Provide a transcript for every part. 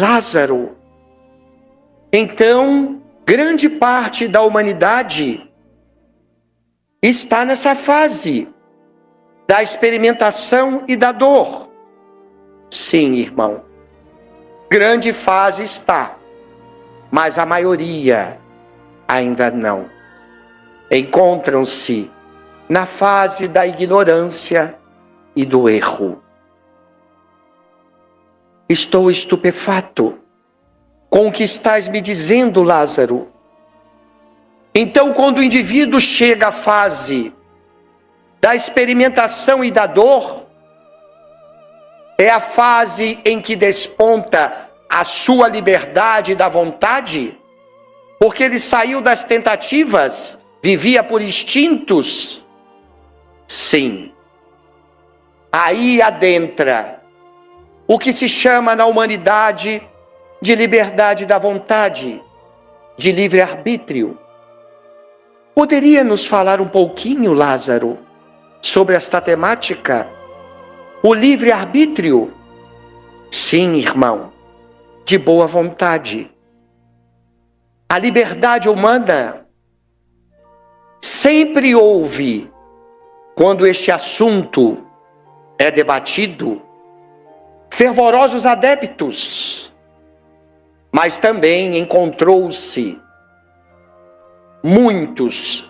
Lázaro. Então, grande parte da humanidade está nessa fase da experimentação e da dor. Sim, irmão, grande fase está, mas a maioria ainda não. Encontram-se na fase da ignorância e do erro. Estou estupefato com o que estás me dizendo, Lázaro. Então, quando o indivíduo chega à fase da experimentação e da dor, é a fase em que desponta a sua liberdade da vontade, porque ele saiu das tentativas, vivia por instintos. Sim, aí adentra o que se chama na humanidade de liberdade da vontade, de livre-arbítrio. Poderia nos falar um pouquinho, Lázaro, sobre esta temática? O livre-arbítrio? Sim, irmão, de boa vontade. A liberdade humana sempre houve, quando este assunto é debatido, fervorosos adeptos, mas também encontraram-se muitos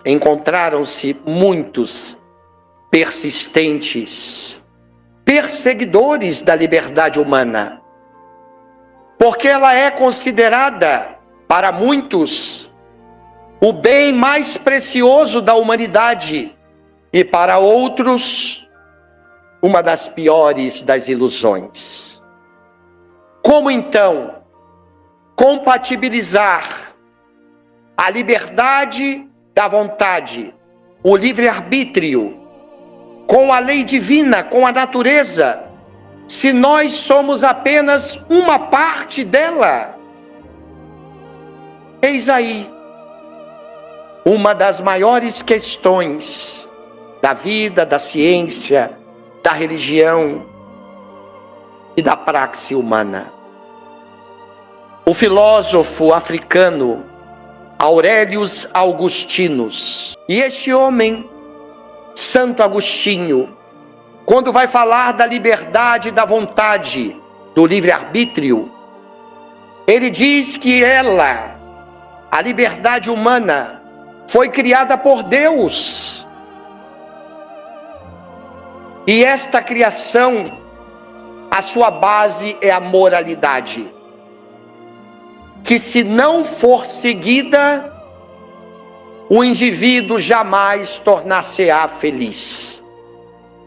persistentes, perseguidores da liberdade humana, porque ela é considerada, para muitos, o bem mais precioso da humanidade, e para outros, uma das piores das ilusões. Como então compatibilizar a liberdade da vontade, o livre-arbítrio, com a lei divina, com a natureza, se nós somos apenas uma parte dela? Eis aí uma das maiores questões da vida, da ciência, da religião e da praxe humana. O filósofo africano Aurelius Augustinus, e este homem, Santo Agostinho, quando vai falar da liberdade da vontade, do livre-arbítrio, ele diz que a liberdade humana, foi criada por Deus. E esta criação, a sua base é a moralidade, que se não for seguida, o indivíduo jamais tornar-se-á feliz.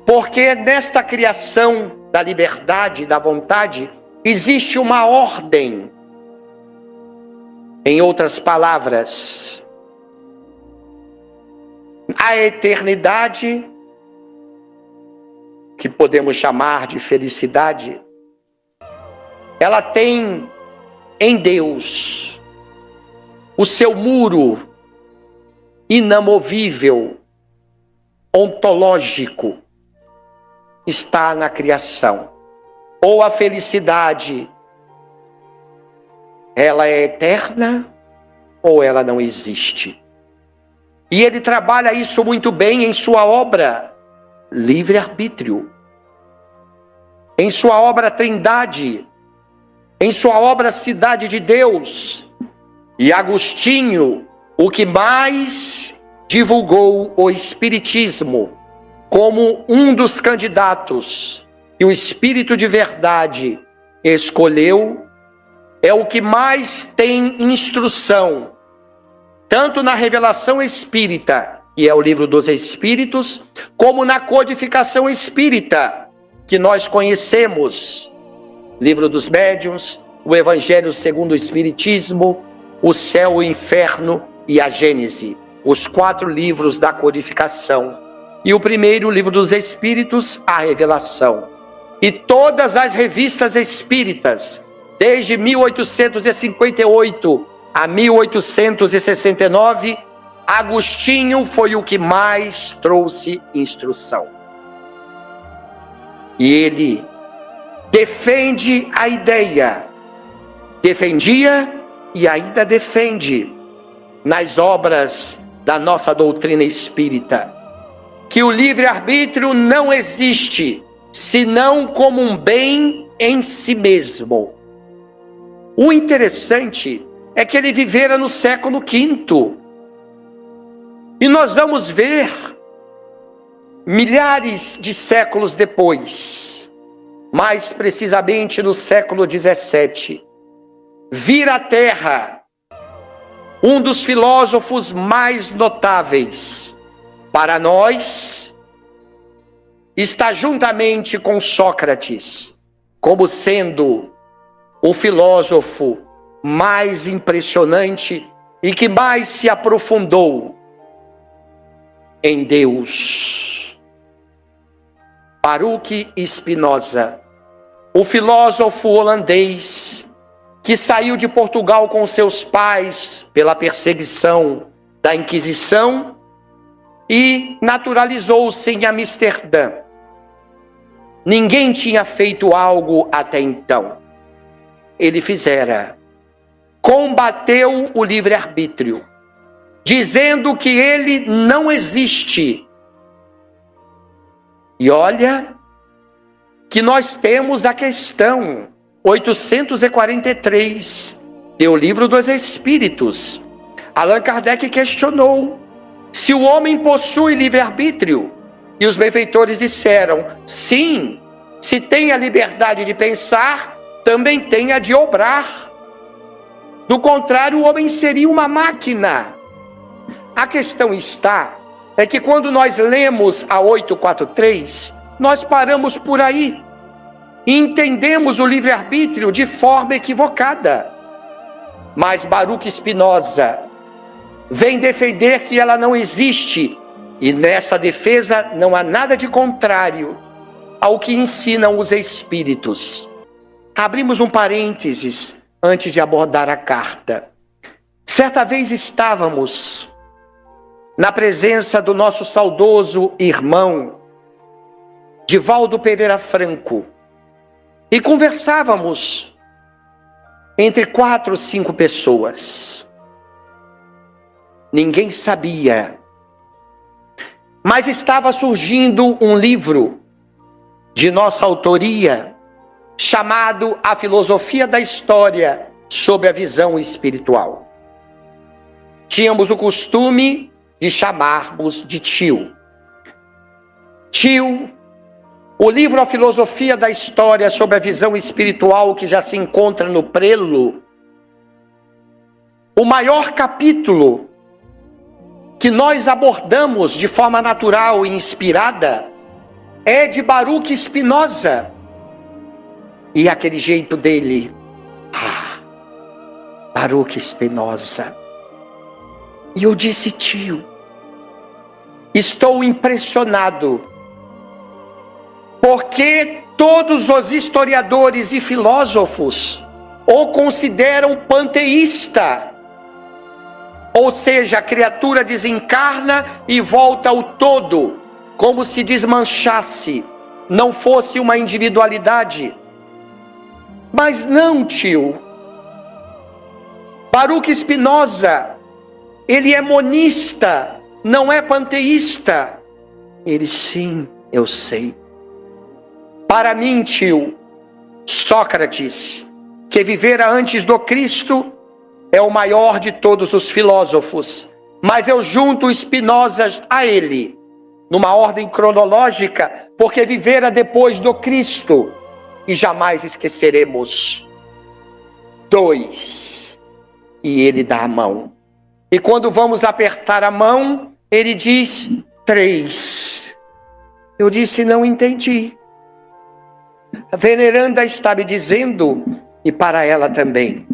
Porque nesta criação da liberdade, da vontade, existe uma ordem. Em outras palavras, a eternidade, que podemos chamar de felicidade, ela tem em Deus o seu muro inamovível, ontológico, está na criação. Ou a felicidade, ela é eterna, ou ela não existe. E ele trabalha isso muito bem em sua obra Livre-Arbítrio, em sua obra Trindade, em sua obra Cidade de Deus. E Agostinho, o que mais divulgou o Espiritismo como um dos candidatos que o Espírito de Verdade escolheu, é o que mais tem instrução, tanto na revelação espírita, que é o livro dos Espíritos, como na codificação espírita, que nós conhecemos, livro dos médiuns, o Evangelho segundo o Espiritismo, o Céu, o Inferno e a Gênese, os 4 livros da codificação. E o primeiro, livro dos Espíritos, a Revelação. E todas as revistas espíritas, desde 1858 a 1869, Agostinho foi o que mais trouxe instrução. E ele defende a ideia defendia e ainda defende nas obras da nossa doutrina espírita, que o livre-arbítrio não existe senão como um bem em si mesmo. O interessante é que ele vivera no século V. E nós vamos ver, milhares de séculos depois, mais precisamente no século XVII, vir à Terra um dos filósofos mais notáveis para nós, está juntamente com Sócrates, como sendo o filósofo mais impressionante e que mais se aprofundou em Deus. Baruch Spinoza, o filósofo holandês que saiu de Portugal com seus pais pela perseguição da Inquisição e naturalizou-se em Amsterdã. Ninguém tinha feito algo até então. Ele fizera. Combateu o livre-arbítrio, dizendo que ele não existe. E olha que nós temos a questão 843 do Livro dos Espíritos. Allan Kardec questionou se o homem possui livre-arbítrio. E os benfeitores disseram, sim, se tem a liberdade de pensar, também tem a de obrar. Do contrário, o homem seria uma máquina. A questão é que quando nós lemos a 843, nós paramos por aí e entendemos o livre-arbítrio de forma equivocada. Mas Baruch Spinoza vem defender que ela não existe, e nessa defesa não há nada de contrário ao que ensinam os espíritos. Abrimos um parênteses antes de abordar a carta. Certa vez estávamos na presença do nosso saudoso irmão Divaldo Pereira Franco e conversávamos entre 4 ou 5 pessoas. Ninguém sabia, mas estava surgindo um livro de nossa autoria chamado A Filosofia da História sob a Visão Espiritual. Tínhamos o costume de chamarmos de tio. Tio, o livro A Filosofia da História sob a Visão Espiritual, que já se encontra no prelo, o maior capítulo que nós abordamos de forma natural e inspirada é de Baruch Spinoza. E aquele jeito dele, Baruch Spinoza. E eu disse, tio, estou impressionado, porque todos os historiadores e filósofos o consideram panteísta. Ou seja, a criatura desencarna e volta ao todo, como se desmanchasse, não fosse uma individualidade. Mas não, tio. Baruch Spinoza, ele é monista, não é panteísta. Ele, sim, eu sei. Para mim, tio, Sócrates, que vivera antes do Cristo, é o maior de todos os filósofos. Mas eu junto Spinoza a ele, numa ordem cronológica, porque vivera depois do Cristo. E jamais esqueceremos. 2. E ele dá a mão. E quando vamos apertar a mão, ele diz 3. Eu disse, não entendi. A veneranda está me dizendo, e para ela também,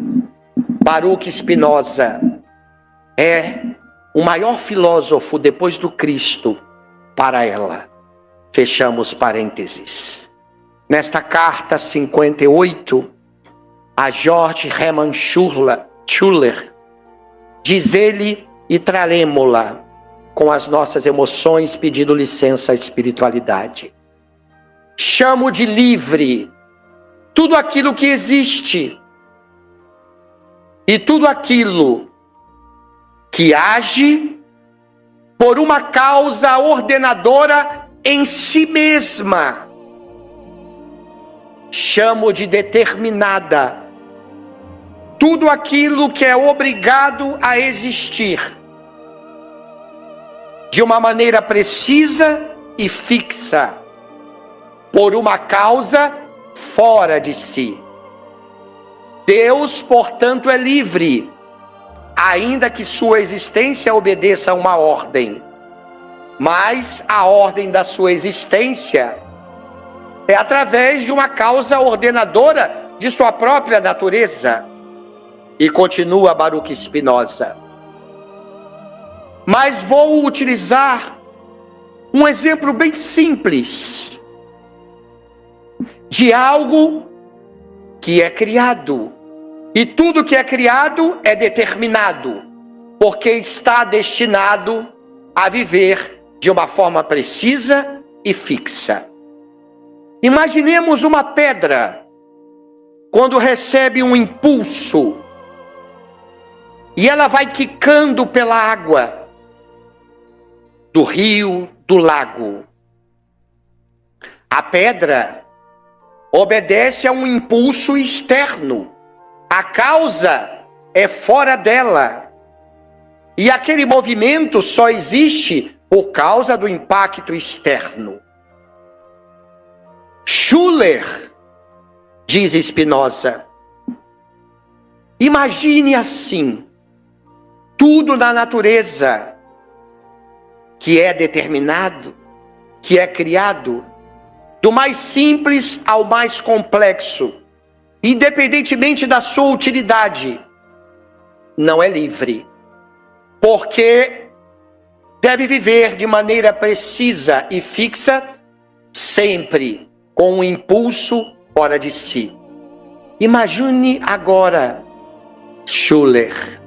Baruch Spinoza é o maior filósofo depois do Cristo para ela. Fechamos parênteses. Nesta carta 58, a George Hermann Schuller, diz ele, e traremo-la com as nossas emoções, pedindo licença à espiritualidade. Chamo de livre tudo aquilo que existe, E tudo aquilo que age por uma causa ordenadora em si mesma, chamo de determinada. Tudo aquilo que é obrigado a existir de uma maneira precisa e fixa, por uma causa fora de si. Deus, portanto, é livre, ainda que sua existência obedeça a uma ordem. Mas a ordem da sua existência é através de uma causa ordenadora de sua própria natureza. E continua Baruch Spinoza. Mas vou utilizar um exemplo bem simples de algo que é criado. E tudo que é criado é determinado, porque está destinado a viver de uma forma precisa e fixa. Imaginemos uma pedra, quando recebe um impulso, e ela vai quicando pela água do rio, do lago. A pedra obedece a um impulso externo. A causa é fora dela. E aquele movimento só existe por causa do impacto externo. Schuller, diz Spinoza, imagine assim, tudo na natureza que é determinado, que é criado, do mais simples ao mais complexo, independentemente da sua utilidade, não é livre, porque deve viver de maneira precisa e fixa, sempre com um impulso fora de si. Imagine agora, Schuller,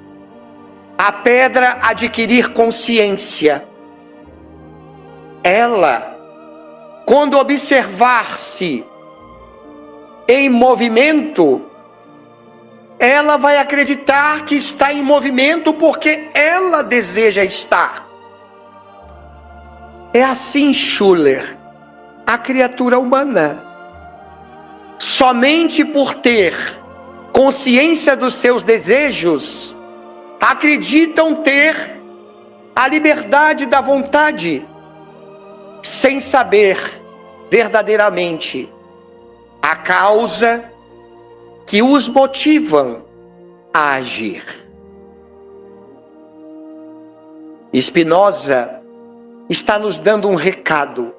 a pedra adquirir consciência. Ela, quando observar-se em movimento, ela vai acreditar que está em movimento porque ela deseja estar. É assim, Schuller, a criatura humana. Somente por ter consciência dos seus desejos, acreditam ter a liberdade da vontade, sem saber verdadeiramente a causa que os motivam a agir. Spinoza está nos dando um recado,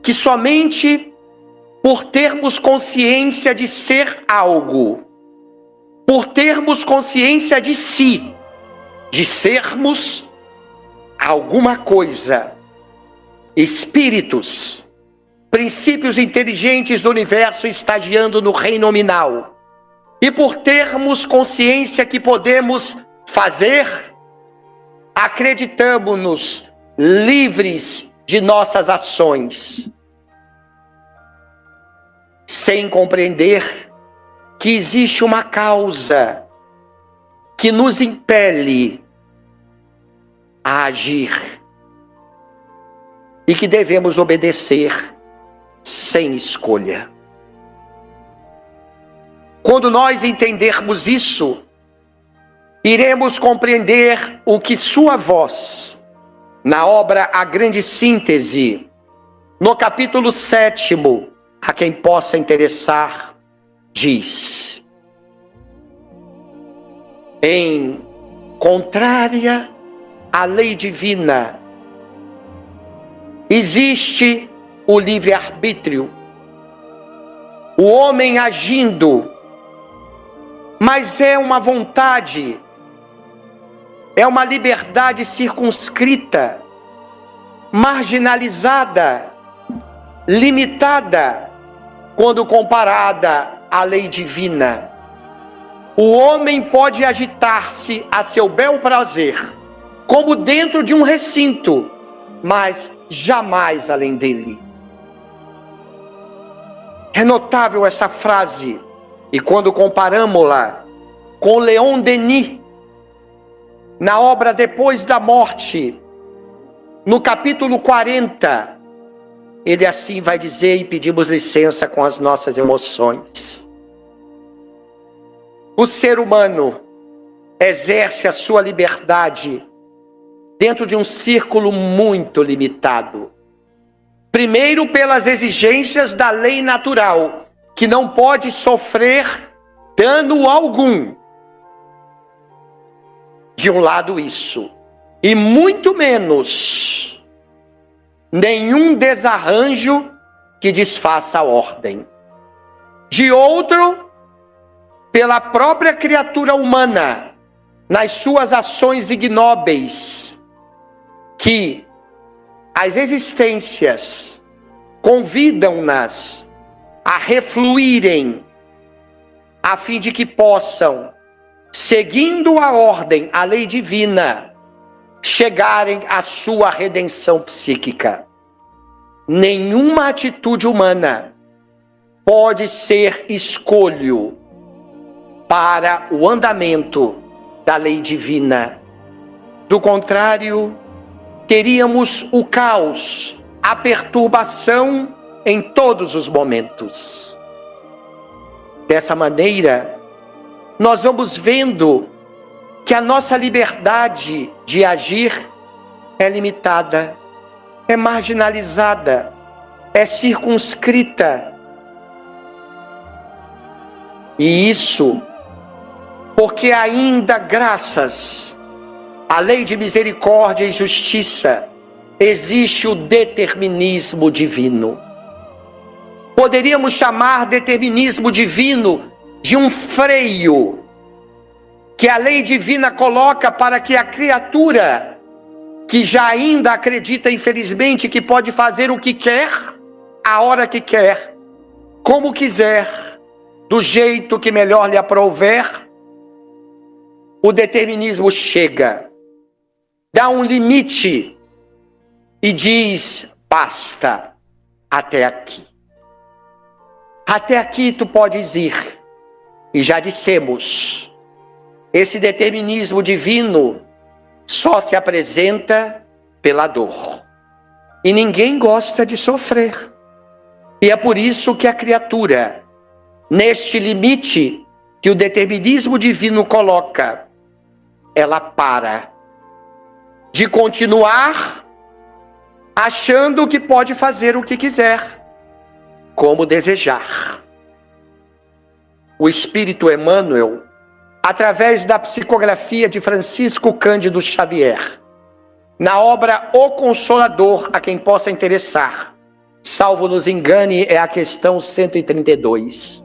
que somente por termos consciência de ser algo, por termos consciência de si, de sermos alguma coisa, espíritos, princípios inteligentes do universo estagiando no reino nominal, e por termos consciência que podemos fazer, acreditamos-nos livres de nossas ações, sem compreender que existe uma causa que nos impele a agir e que devemos obedecer sem escolha. Quando nós entendermos isso, iremos compreender o que sua voz, na obra A Grande Síntese, no capítulo 7º, a quem possa interessar, diz: em contrária à lei divina, existe o livre-arbítrio, o homem agindo, mas é uma vontade, é uma liberdade circunscrita, marginalizada, limitada, quando comparada à lei divina. O homem pode agitar-se a seu bel prazer, como dentro de um recinto, mas jamais além dele. É notável essa frase, e quando comparamos-la com Leon Denis, na obra Depois da Morte, no capítulo 40, ele assim vai dizer, e pedimos licença com as nossas emoções. O ser humano exerce a sua liberdade dentro de um círculo muito limitado. Primeiro, pelas exigências da lei natural, que não pode sofrer dano algum. De um lado isso, e muito menos nenhum desarranjo que desfaça a ordem. De outro, pela própria criatura humana, nas suas ações ignóbeis, que as existências convidam-nas a refluírem, a fim de que possam, seguindo a ordem, a lei divina, chegarem à sua redenção psíquica. Nenhuma atitude humana pode ser escolho para o andamento da lei divina. Do contrário, teríamos o caos, a perturbação em todos os momentos. Dessa maneira, nós vamos vendo que a nossa liberdade de agir é limitada, é marginalizada, é circunscrita. E isso porque ainda graças à lei de misericórdia e justiça existe o determinismo divino. Poderíamos chamar determinismo divino de um freio que a lei divina coloca para que a criatura, que já ainda acredita infelizmente que pode fazer o que quer, a hora que quer, como quiser, do jeito que melhor lhe aprouver, o determinismo chega, dá um limite e diz: basta, até aqui. Até aqui tu podes ir. E já dissemos, esse determinismo divino só se apresenta pela dor. E ninguém gosta de sofrer. E é por isso que a criatura, neste limite que o determinismo divino coloca, ela para de continuar achando que pode fazer o que quiser, como desejar. O Espírito Emmanuel, através da psicografia de Francisco Cândido Xavier, na obra O Consolador, a quem possa interessar, salvo nos engane, é a questão 132.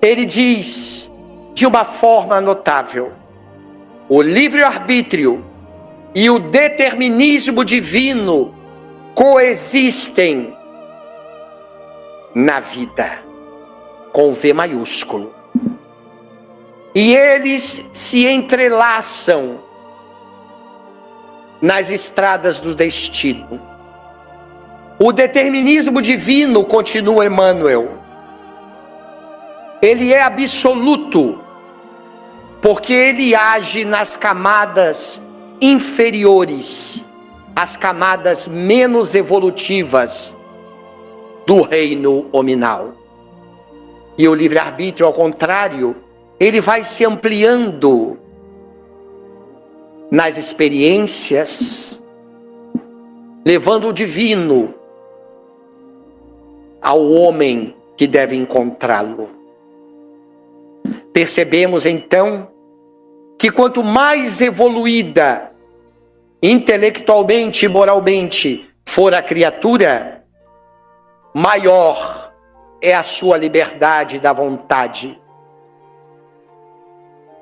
Ele diz, de uma forma notável, o livre-arbítrio e o determinismo divino coexistem na vida, com V maiúsculo. E eles se entrelaçam nas estradas do destino. O determinismo divino, continua Emmanuel, ele é absoluto, porque ele age nas camadas inferiores, as camadas menos evolutivas do reino hominal. E o livre-arbítrio, ao contrário, ele vai se ampliando nas experiências, levando o divino ao homem que deve encontrá-lo. Percebemos então que quanto mais evoluída intelectualmente e moralmente for a criatura, maior é a sua liberdade da vontade.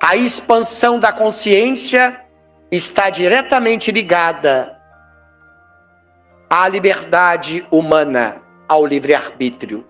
A expansão da consciência está diretamente ligada à liberdade humana, ao livre-arbítrio.